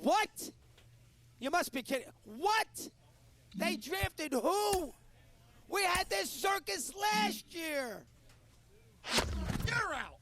What? You must be kidding. What? They drafted who? We had this circus last year. You're out.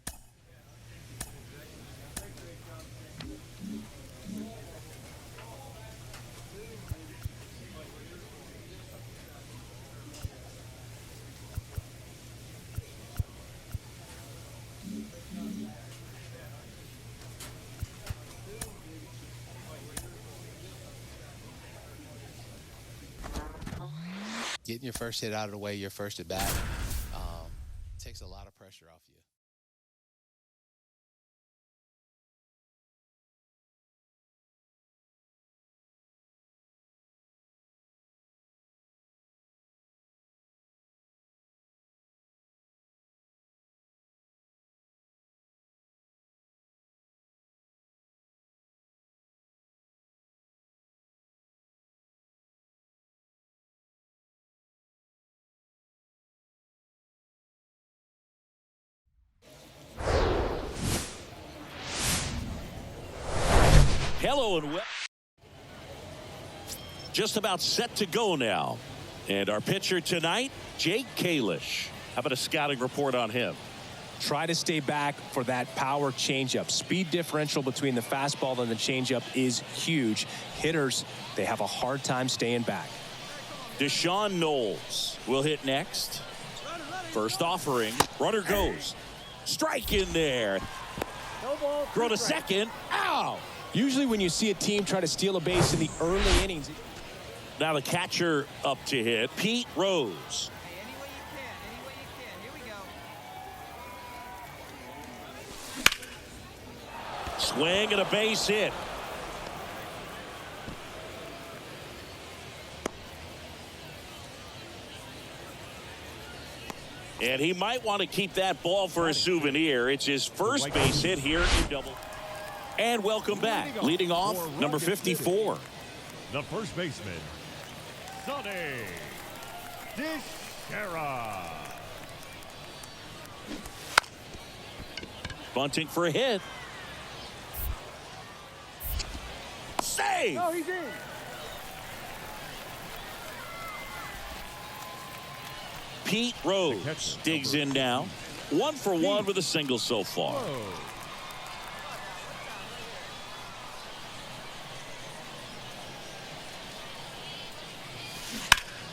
Getting your first hit out of the way, your first at bat, takes a lot of pressure off you. Hello and just about set to go now. And our pitcher tonight, Jake Kalish. How about a scouting report on him? Try to stay back for that power changeup. Speed differential between the fastball and the changeup is huge. Hitters, they have a hard time staying back. Deshaun Knowles will hit next. First offering. Runner goes. Strike in there. Throw to second. Ow! Usually when you see a team try to steal a base in the early innings. Now the catcher up to hit, Pete Rose. Any way you can. Here we go. Swing and a base hit. And he might want to keep that ball for a souvenir. It's his first base hit here in double. And welcome back. Leading off, number 54. The first baseman, Sonny DiChiara. Bunting for a hit. Save! Oh, he's in. Pete Rose digs in now. 1 for 1 with a single so far.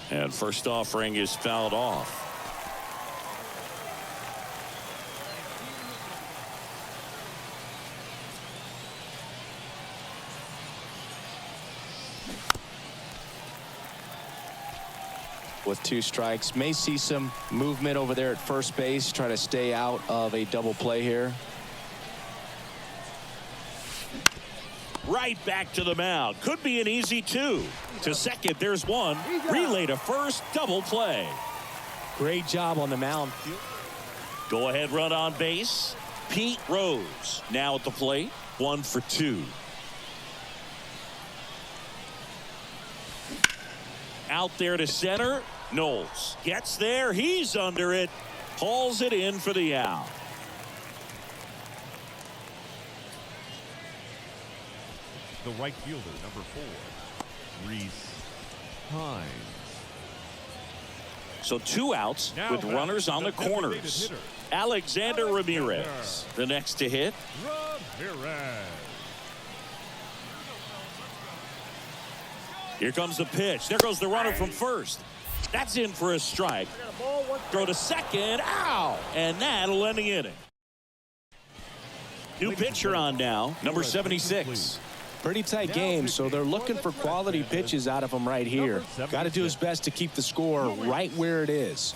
And first offering is fouled off. With 2 strikes, may see some movement over there at first base, try to stay out of a double play here. Right back to the mound. Could be an easy 2. To second, there's 1. Relay to first, double play. Great job on the mound. Go ahead run on base. Pete Rose now at the plate. 1 for 2. Out there to center. Knowles gets there. He's under it. Hauls it in for the out. The right fielder, number 4, Reese Hines. So 2 outs Now with runners on the corners. Alexander Ramirez, the next to hit. Ramirez. Here comes the pitch. There goes the runner from first. That's in for a strike. Throw to second. Ow! And that'll end the inning. New pitcher on now, number 76. Pretty tight game, so they're looking for quality pitches out of him right here. Got to do his best to keep the score right where it is.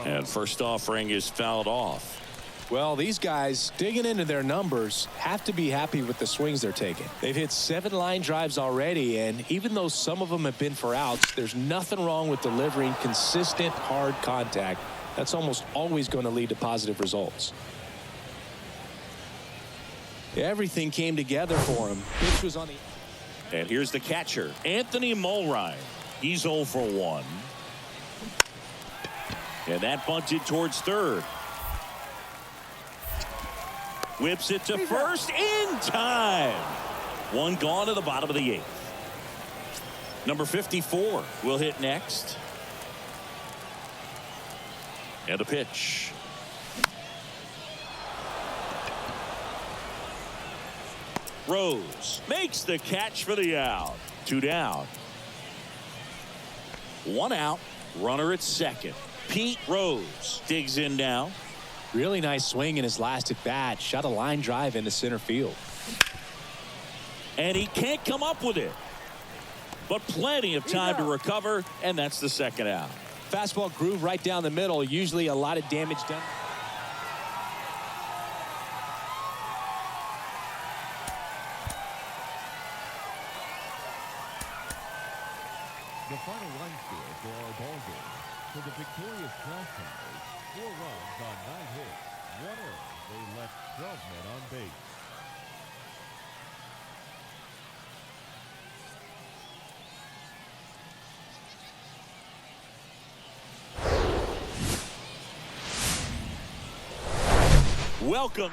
And first offering is fouled off. Well, these guys digging into their numbers have to be happy with the swings they're taking. They've hit 7 line drives already, and even though some of them have been for outs, there's nothing wrong with delivering consistent, hard contact. That's almost always going to lead to positive results. Everything came together for him. Pitch was on the And here's the catcher, Anthony Mulrine. He's 0 for 1. And that bunted towards third. Whips it to first in time. One gone to the bottom of the 8th. Number 54 will hit next. And a pitch. Rose makes the catch for the out. 2 down. 1 out. Runner at second. Pete Rose digs in now. Really nice swing in his last at bat. Shot a line drive into center field. And he can't come up with it. But plenty of time to recover, and that's the second out. Fastball groove right down the middle. Usually a lot of damage done. The final line score for our ball game. For the victorious Cross Tigers, 4 runs on 9 hits, 1 error. They left 12 men on base. Welcome.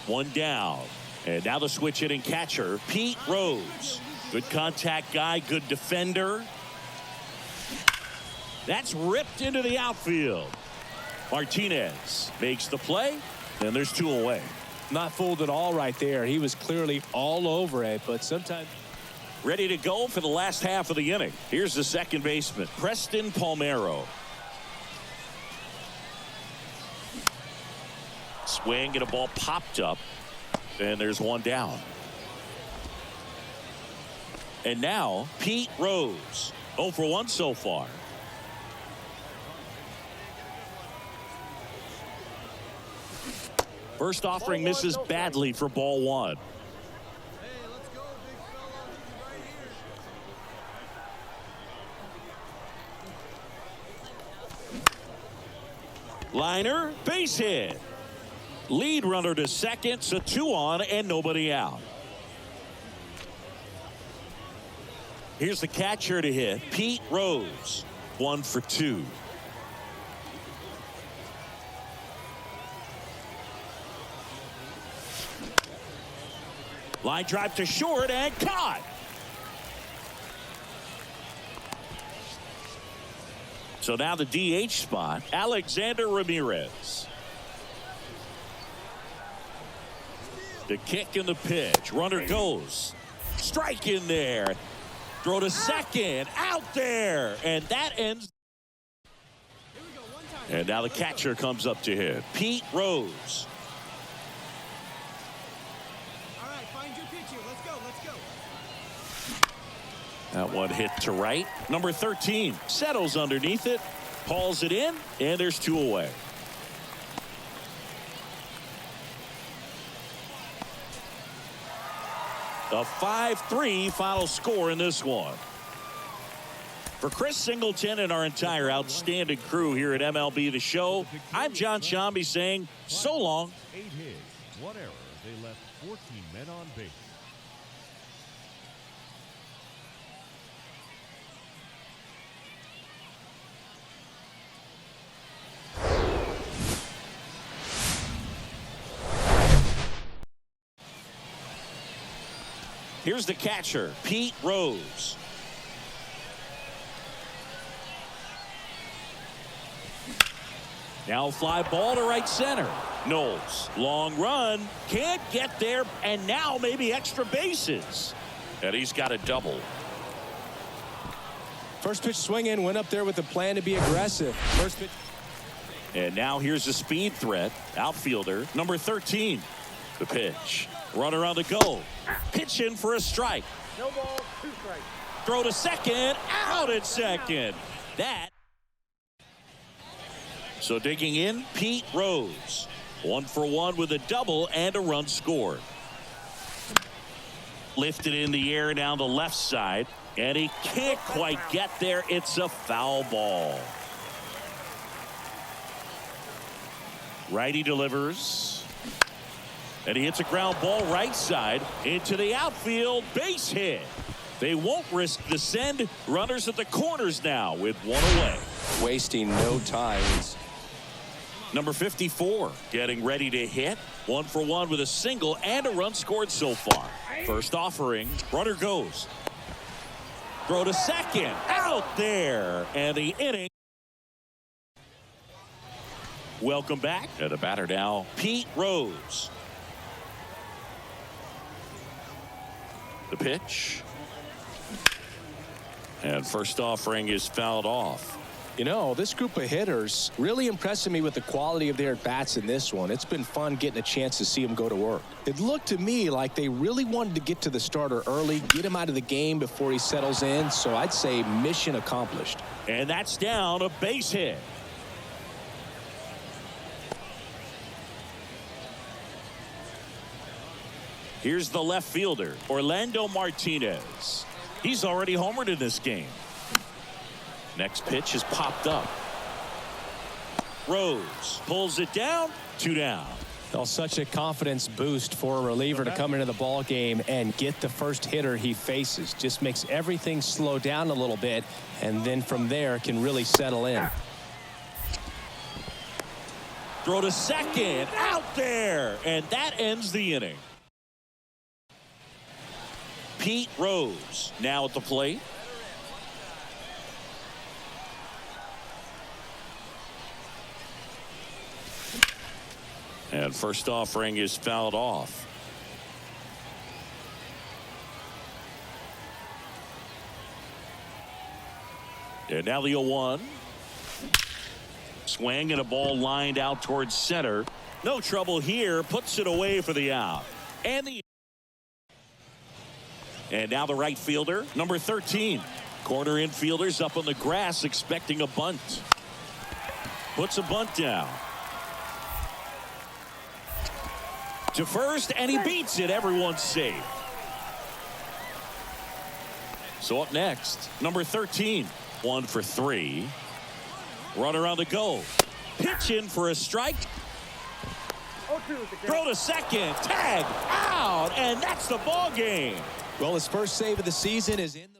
1 down. And now the switch hitting catcher, Pete Rose. Good contact guy, good defender. That's ripped into the outfield. Martinez makes the play, and there's 2 away. Not fooled at all right there. He was clearly all over it, but sometimes. Ready to go for the last half of the inning. Here's the second baseman, Preston Palmeiro. Swing and a ball popped up. And there's 1 down. And now Pete Rose. 0 for 1 so far. First offering misses badly for ball 1. Liner, base hit. Lead runner to second, so 2 on and nobody out. Here's the catcher to hit, Pete Rose. 1 for 2. Line drive to short and caught. So now the DH spot, Alexander Ramirez. The kick and the pitch. Runner goes. Strike in there. Throw to second. Out there. And that ends. And now the catcher comes up to hit, Pete Rose. All right, find your pitch here. Let's go. That one hit to right. Number 13 settles underneath it. Hauls it in. And there's 2 away. A 5-3 final score in this one. For Chris Singleton and our entire outstanding crew here at MLB The Show, I'm John Shambi saying so long. 8 hits, 1 error. They left 14 men on base. Here's the catcher, Pete Rose. Now fly ball to right center. Knowles, long run, can't get there, and now maybe extra bases. And he's got a double. First pitch swing in, went up there with a plan to be aggressive. First pitch. And now here's a speed threat. Outfielder, number 13. The pitch. Runner on the go. Pitch in for a strike. No ball, 2 strikes. Throw to second. Out at second. That. So digging in, Pete Rose. 1 for 1 with a double and a run scored. Lifted in the air down the left side. And he can't quite get there. It's a foul ball. Righty delivers. And he hits a ground ball right side into the outfield. Base hit. They won't risk the send. Runners at the corners now with one away. Wasting no time. Number 54 getting ready to hit. 1 for 1 with a single and a run scored so far. First offering. Runner goes. Throw to second. Out there. And the inning. Welcome back. And the batter now, Pete Rose. The pitch. And first offering is fouled off. You know, this group of hitters really impressing me with the quality of their at-bats in this one. It's been fun getting a chance to see them go to work. It looked to me like they really wanted to get to the starter early, get him out of the game before he settles in. So I'd say mission accomplished. And that's down, a base hit. Here's the left fielder, Orlando Martinez. He's already homered in this game. Next pitch is popped up. Rose pulls it down, 2 down. Well, such a confidence boost for a reliever to come into the ball game and get the first hitter he faces. Just makes everything slow down a little bit, and then from there can really settle in. Throw to second, out there, and that ends the inning. Pete Rose now at the plate. And first offering is fouled off. And now the 0-1. Swing and a ball lined out towards center. No trouble here. Puts it away for the out. And now the right fielder, number 13. Corner infielders up on the grass expecting a bunt. Puts a bunt down. To first, and he beats it. Everyone's safe. So up next, number 13. 1 for 3. Runner on the go. Pitch in for a strike. Throw to second. Tag. Out. And that's the ball game. Well, his first save of the season is in the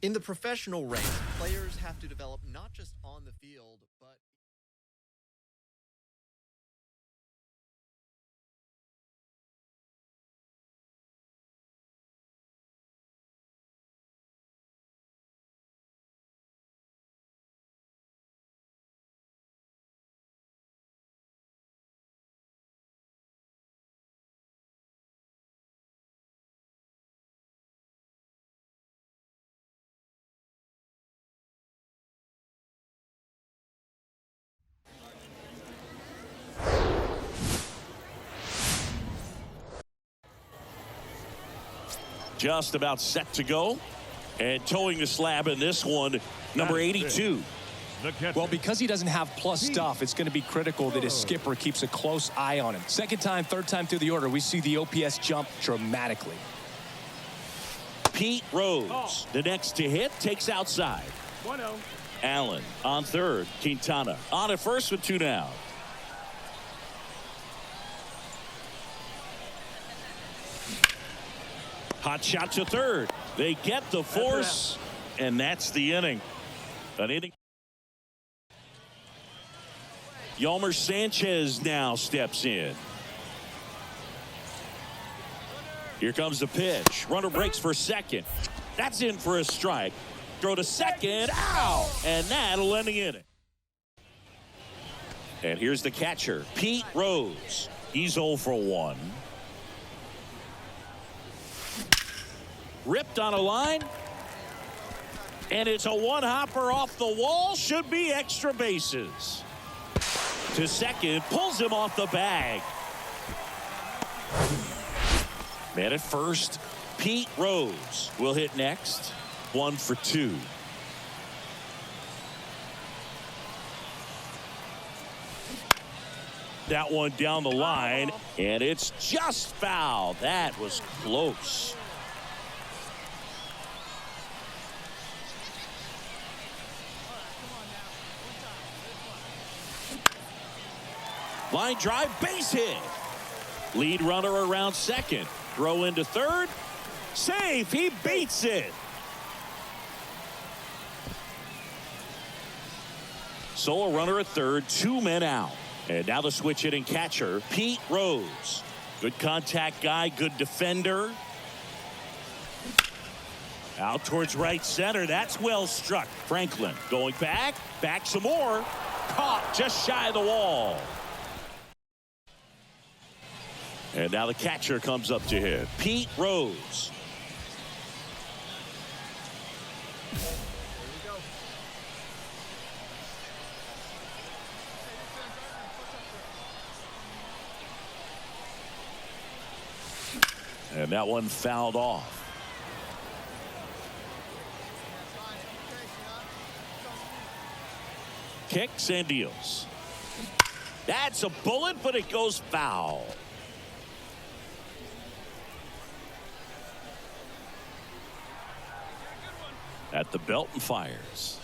In the professional ranks, players have to develop not just on the field, but just about set to go. And towing the slab in this one, number 82. Well, because he doesn't have plus stuff, it's going to be critical that his skipper keeps a close eye on him. Second time, third time through the order, we see the OPS jump dramatically. Pete Rose, the next to hit, takes outside. 1-0. Allen on third. Quintana on at first with 2 down. Hot shot to third. They get the force, and that's the inning. An inning. Yolmer Sanchez now steps in. Here comes the pitch. Runner breaks for second. That's in for a strike. Throw to second. Ow! And that'll end the inning. And here's the catcher, Pete Rose. He's 0 for 1. Ripped on a line. And it's a one-hopper off the wall. Should be extra bases. To second. Pulls him off the bag. Man at first. Pete Rose will hit next. 1 for 2. That one down the line. And it's just foul. That was close. Line drive, base hit. Lead runner around second. Throw into third. Safe. He beats it. So a runner at third, 2 men out. And now the switch hitting catcher, Pete Rose. Good contact guy, good defender. Out towards right center. That's well struck. Franklin going back some more. Caught just shy of the wall. And now the catcher comes up to him, Pete Rose. And that one fouled off. Kicks and deals. That's a bullet, but it goes foul. At the belt and fires.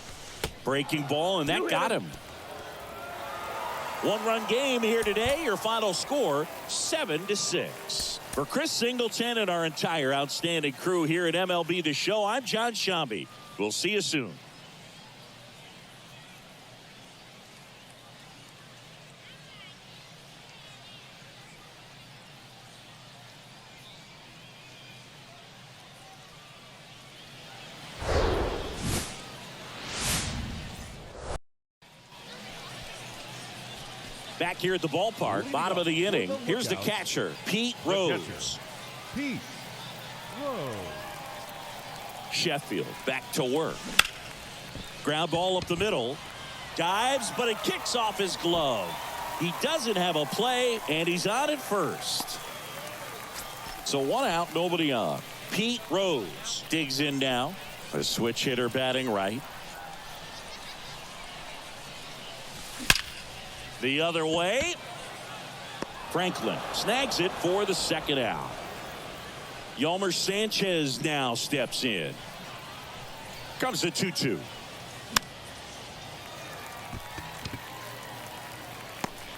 Breaking ball, and that got him. 1-run game here today. Your final score, 7-6. For Chris Singleton and our entire outstanding crew here at MLB The Show, I'm John Shambi. We'll see you soon. Back here at the ballpark, bottom of the inning. Here's the catcher, Pete Rose. Pete Rose. Sheffield back to work. Ground ball up the middle. Dives, but it kicks off his glove. He doesn't have a play, and he's on at first. So 1 out, nobody on. Pete Rose digs in now. A switch hitter batting right. The other way. Franklin snags it for the second out. Yolmer Sanchez now steps in. Comes the 2-2.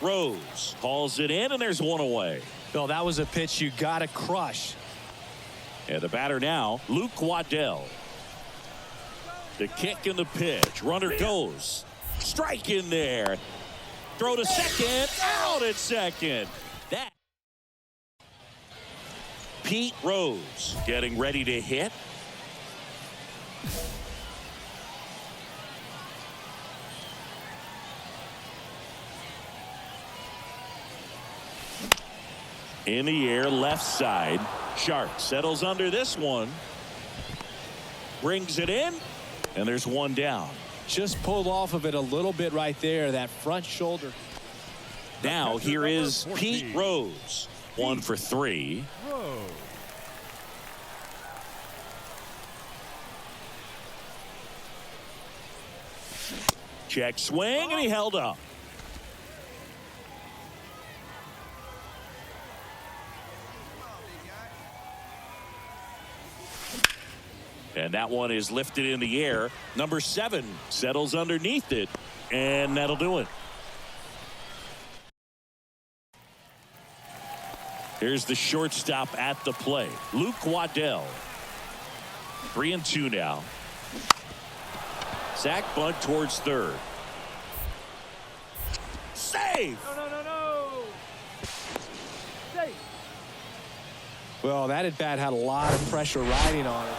Rose hauls it in, and there's one away. Bill, that was a pitch you got to crush. And the batter now, Luke Waddell. The kick and the pitch. Runner goes. Strike in there. Throw to second. Out at second. That. Pete Rose getting ready to hit. In the air, left side. Sharp settles under this one. Brings it in. And there's one down. Just pulled off of it a little bit right there. That front shoulder. Now here is Pete Rose. 1 for 3. Check swing, and he held up. And that one is lifted in the air. Number 7 settles underneath it, and that'll do it. Here's the shortstop at the plate, Luke Waddell. 3-2 now. Sack bunt towards third. Save! No. Safe. Well, that at bat had a lot of pressure riding on it.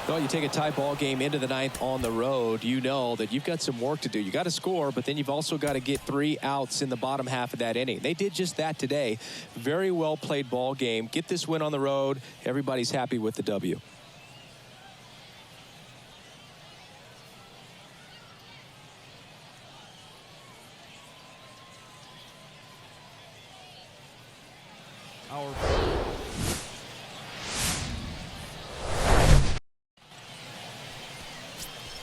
Well, you take a tie ball game into the 9th on the road, you know that you've got some work to do. You got to score, but then you've also got to get 3 outs in the bottom half of that inning. They did just that today. Very well played ball game. Get this win on the road. Everybody's happy with the W.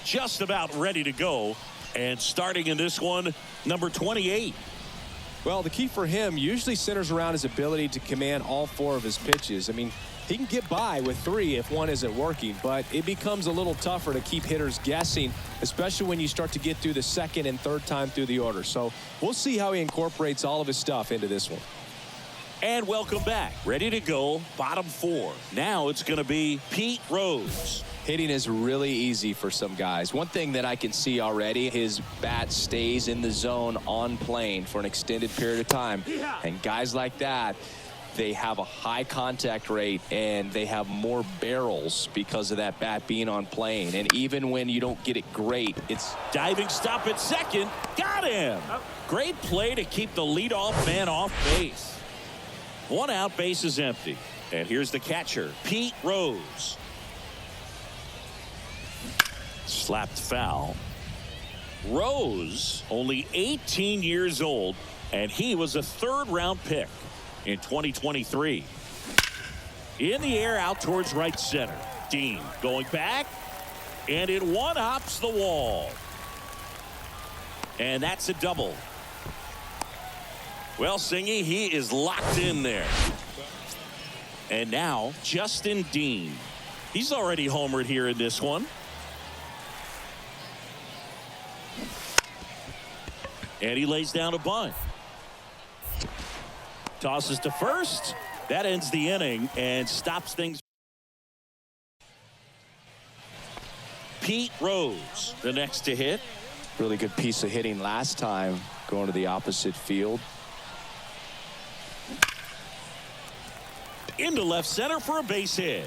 Just about ready to go, and starting in this one, number 28. Well, the key for him usually centers around his ability to command all 4 of his pitches. I mean, he can get by with 3 if one isn't working, but it becomes a little tougher to keep hitters guessing, especially when you start to get through the 2nd and 3rd time through the order. So we'll see how he incorporates all of his stuff into this one. And welcome back. Ready to go, bottom 4. Now it's going to be Pete Rose. Hitting is really easy for some guys. One thing that I can see already, his bat stays in the zone on plane for an extended period of time. And guys like that, they have a high contact rate and they have more barrels because of that bat being on plane. And even when you don't get it great, it's diving stop at second. Got him. Great play to keep the leadoff man off base. 1 out, base is empty. And here's the catcher, Pete Rose. Slapped foul. Rose, only 18 years old, and he was a 3rd-round pick in 2023. In the air, out towards right center. Dean going back, and it one-hops the wall. And that's a double. Well, Singy, he is locked in there. And now, Justin Dean. He's already homered here in this one. And he lays down a bunt. Tosses to first. That ends the inning and stops things. Pete Rose, the next to hit. really good piece of hitting last time, going to the opposite field. Into left center for a base hit.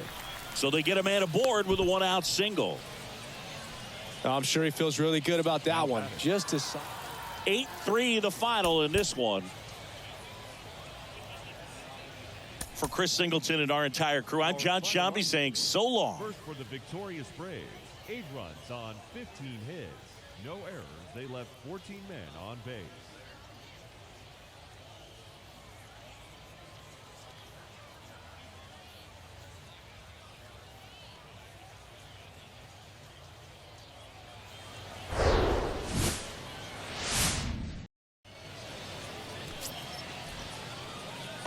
So they get a man aboard with a 1-out single. I'm sure he feels really good about that one. Just to 8-3 the final in this one. For Chris Singleton and our entire crew, I'm John Shambi saying so long. First for the victorious Braves, 8 runs on 15 hits. No errors. They left 14 men on base.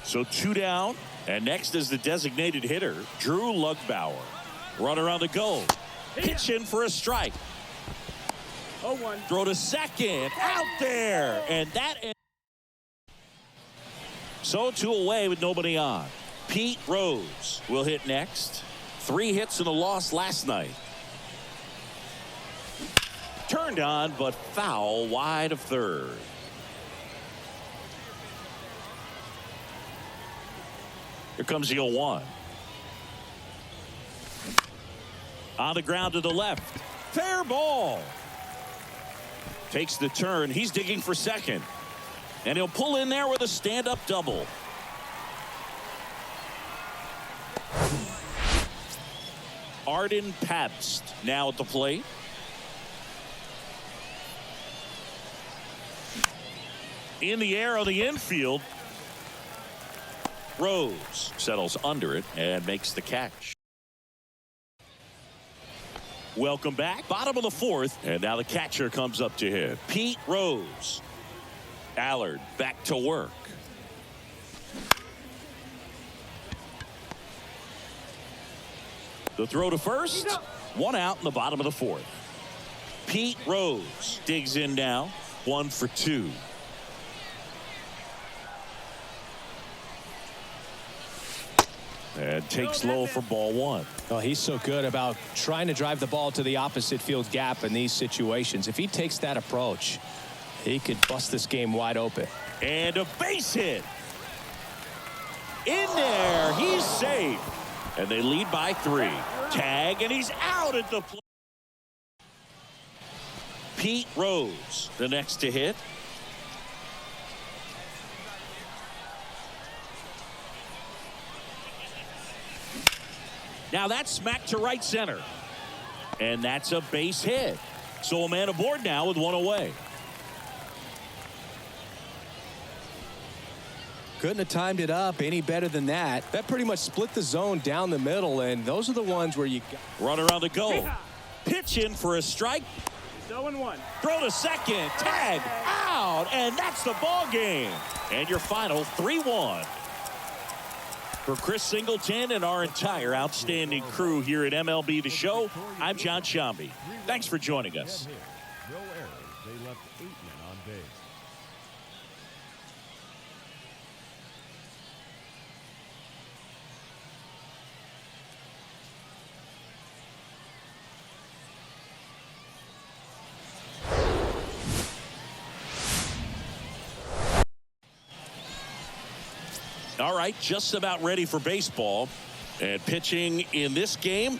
So 2 down, and next is the designated hitter, Drew Lugbauer. Runner on the go. Pitch in for a strike. 0-1. Throw to second. Out there. And that. So 2 away with nobody on. Pete Rose will hit next. 3 hits and a loss last night. Turned on, but foul wide of third. Here comes the 0-1. On the ground to the left. Fair ball. Takes the turn. He's digging for second. And he'll pull in there with a stand-up double. Arden Pabst now at the plate. In the air on the infield. Rose settles under it and makes the catch. Welcome back. Bottom of the fourth. And now the catcher comes up to hit. Pete Rose. Allard back to work. The throw to first. One out in the bottom of the fourth. Pete Rose digs in now. 1 for 2. And takes low for ball 1. Oh, he's so good about trying to drive the ball to the opposite field gap in these situations. If he takes that approach, he could bust this game wide open. And a base hit. In there. He's safe. And they lead by 3. Tag, and he's out at the plate. Pete Rose, the next to hit. Now that's smacked to right center. And that's a base hit. So a man aboard now with 1 away. Couldn't have timed it up any better than that. That pretty much split the zone down the middle, and those are the ones where you Runner on the go. Pitch in for a strike. 0-1. Throw to second. Tag. Out. And that's the ball game. And your final 3-1. For Chris Singleton and our entire outstanding crew here at MLB The Show, I'm John Shambi. Thanks for joining us. No errors. They left 8 men on base. All right, just about ready for baseball. And pitching in this game,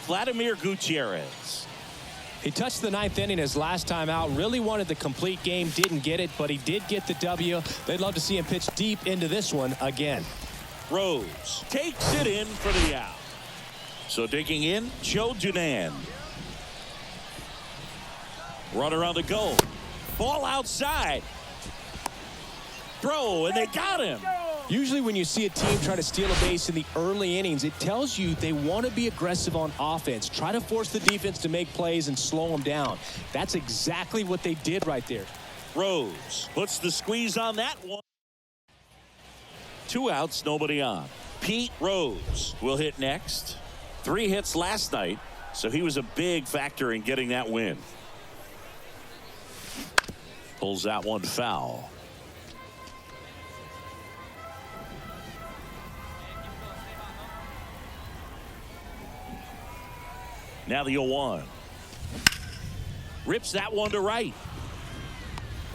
Vladimir Gutierrez. He touched the 9th inning his last time out. Really wanted the complete game. Didn't get it, but he did get the W. They'd love to see him pitch deep into this one again. Rose takes it in for the out. So digging in, Joe Dunan. Runner on the go. Ball outside. Throw, and they got him. Usually when you see a team try to steal a base in the early innings, it tells you they want to be aggressive on offense. Try to force the defense to make plays and slow them down. That's exactly what they did right there. Rose puts the squeeze on that one. 2 outs, nobody on. Pete Rose will hit next. 3 hits last night, so he was a big factor in getting that win. Pulls that one foul. Now the 0-1. Rips that one to right.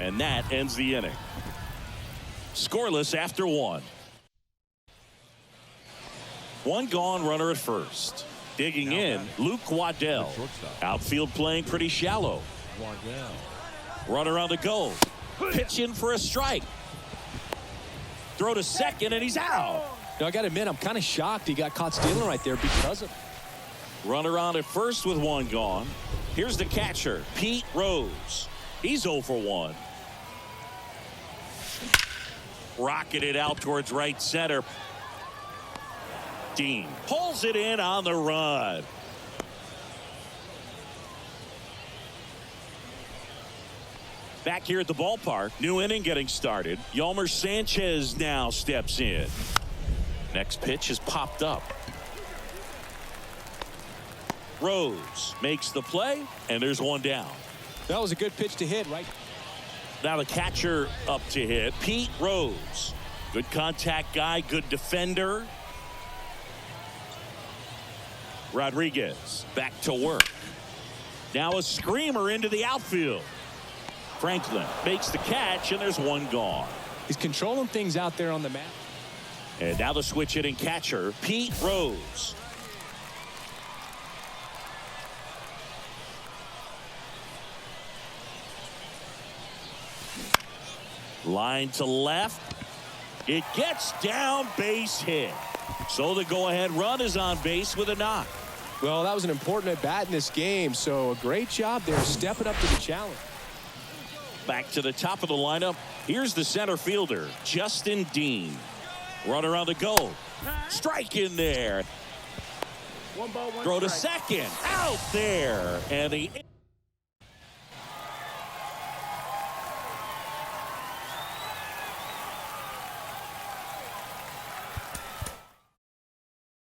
And that ends the inning. Scoreless after 1. 1 gone, runner at first. Digging in, Luke Waddell. Outfield playing pretty shallow. Runner on the go. Pitch in for a strike. Throw to second, and he's out. Now, I got to admit, I'm kind of shocked he got caught stealing right there because of it. Runner on at first with 1 gone. Here's the catcher, Pete Rose. He's 0 for 1. Rocketed out towards right center. Dean pulls it in on the run. Back here at the ballpark, new inning getting started. Yolmer Sanchez now steps in. Next pitch is popped up. Rose makes the play, and there's 1 down. That was a good pitch to hit, right? Now the catcher up to hit, Pete Rose. Good contact guy, good defender. Rodriguez back to work. Now a screamer into the outfield. Franklin makes the catch, and there's 1 gone. He's controlling things out there on the map. And now the switch hitting catcher, Pete Rose. Line to left. It gets down, base hit. So the go-ahead run is on base with a knock. Well, that was an important at-bat in this game, so a great job there stepping up to the challenge. Back to the top of the lineup. Here's the center fielder, Justin Dean. Runner on the go. Strike in there. Throw to second. Out there. And the